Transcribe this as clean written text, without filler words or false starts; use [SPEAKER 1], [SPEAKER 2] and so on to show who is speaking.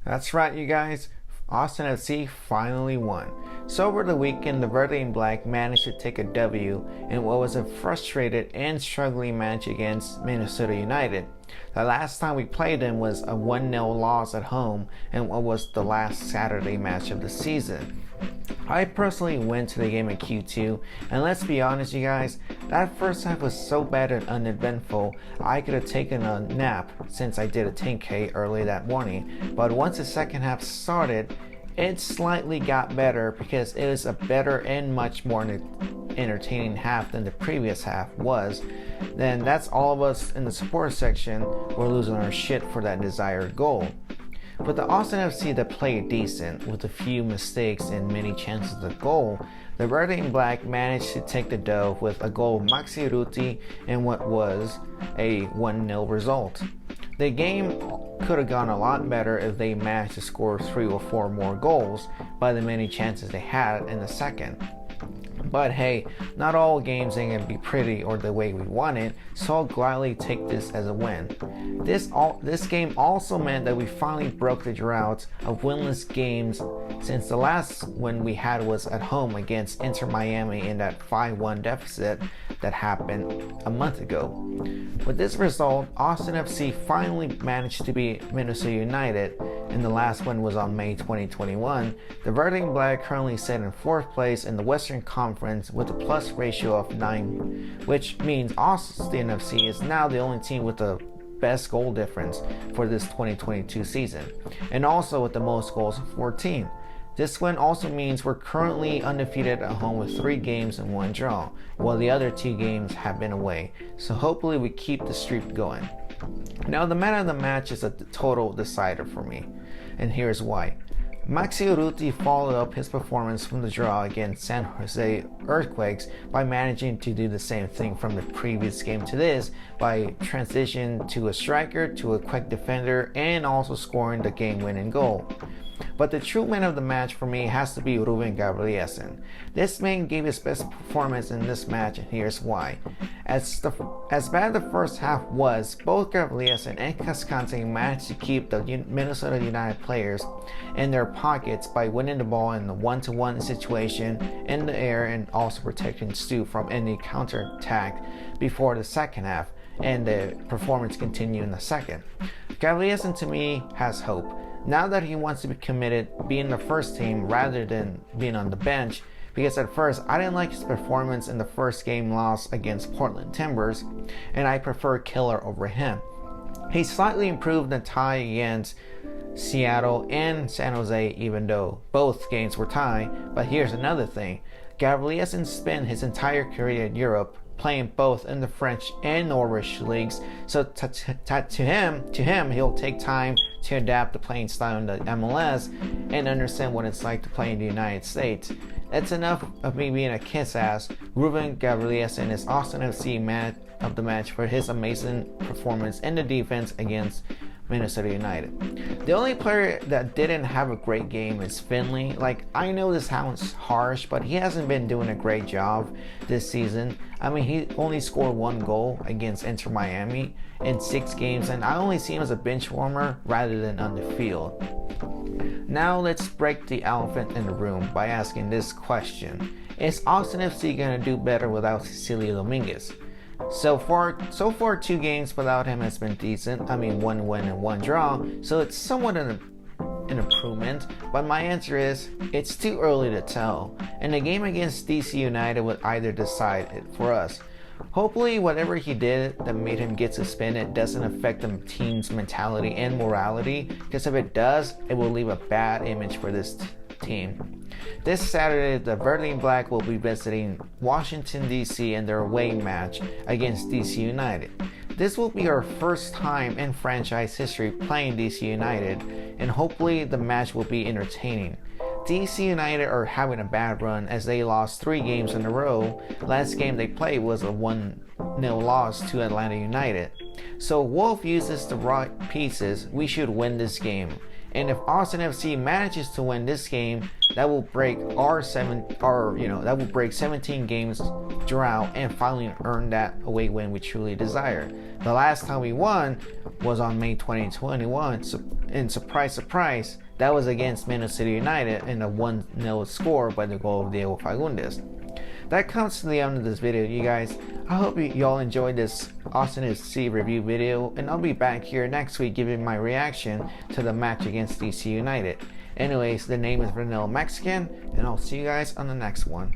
[SPEAKER 1] That's right, you guys. Austin FC finally won. So over the weekend, the Verde and Black managed to take a W in what was a frustrated and struggling match against Minnesota United. The last time we played them was a 1-0 loss at home in what was the last Saturday match of the season. I personally went to the game in Q2, and let's be honest, you guys, that first half was so bad and uneventful, I could have taken a nap since I did a 10K early that morning. But once the second half started, it slightly got better because it was a better and much more entertaining half than the previous half was. Then that's all of us in the support section were losing our shit for that desired goal. But the Austin FC that played decent with a few mistakes and many chances of goal, the Verde and Black managed to take the dough with a goal of Maxi Urruti in what was a 1-0 result. The game could have gone a lot better if they managed to score 3 or 4 more goals by the many chances they had in the second. But hey, not all games ain't gonna be pretty or the way we want it, so I'll gladly take this as a win. This game also meant that we finally broke the drought of winless games since the last win we had was at home against Inter Miami in that 5-1 deficit that happened a month ago. With this result, Austin FC finally managed to beat Minnesota United, and the last one was on May 2021. The Verde and Black currently sit in 4th place in the Western Conference with a plus ratio of 9, which means Austin FC is now the only team with the best goal difference for this 2022 season, and also with the most goals of 14. This win also means we're currently undefeated at home with 3 games and 1 draw, while the other 2 games have been away, so hopefully we keep the streak going. Now the man of the match is a total decider for me, and here's why. Maxi Urruti followed up his performance from the draw against San Jose Earthquakes by managing to do the same thing from the previous game to this by transition to a striker, to a quick defender, and also scoring the game-winning goal. But the true man of the match for me has to be Ruben Gabrielsen. This man gave his best performance in this match, and here's why. As bad the first half was, both Gabrielsen and Cascante managed to keep the Minnesota United players in their pockets by winning the ball in the 1-to-1 situation in the air and also protecting Stu from any counterattack before the second half, and the performance continued in the second. Gabrielsen to me has hope. Now that he wants to be committed being the first team rather than being on the bench, because at first I didn't like his performance in the first game loss against Portland Timbers, and I prefer Killer over him. He slightly improved the tie against Seattle and San Jose, even though both games were tied. But here's another thing. Gabrielsen spent his entire career in Europe, playing both in the French and Nordic leagues, so to him, he'll take time to adapt the playing style in the MLS and understand what it's like to play in the United States. It's enough of me being a kiss ass. Ruben Gabrielsen is Austin FC man of the match for his amazing performance in the defense against Minnesota United. The only player that didn't have a great game is Finley. Like, I know this sounds harsh, but he hasn't been doing a great job this season. I mean, he only scored 1 goal against Inter Miami in 6 games, and I only see him as a bench warmer rather than on the field. Now let's break the elephant in the room by asking this question. Is Austin FC gonna do better without Cecilio Dominguez? So far 2 games without him has been decent. I mean, 1 win and 1 draw, so it's somewhat an improvement, but my answer is it's too early to tell, and the game against DC United would either decide it for us. Hopefully whatever he did that made him get suspended doesn't affect the team's mentality and morality, because if it does, it will leave a bad image for this team. This Saturday, the Verde and Black will be visiting Washington, D.C. in their away match against DC United. This will be our first time in franchise history playing DC United, and hopefully the match will be entertaining. DC United are having a bad run as they lost 3 games in a row. Last game they played was a 1-0 loss to Atlanta United. So Wolf uses the right pieces, we should win this game. And if Austin FC manages to win this game, that will break that will break 17 games drought and finally earn that away win we truly desire. The last time we won was on May 2021, and surprise, that was against Minnesota United in a 1-0 score by the goal of Diego Fagundes. That comes to the end of this video, you guys. I hope y'all enjoyed this Austin FC review video, and I'll be back here next week giving my reaction to the match against DC United. Anyways, the name is Vanilla Mexican, and I'll see you guys on the next one.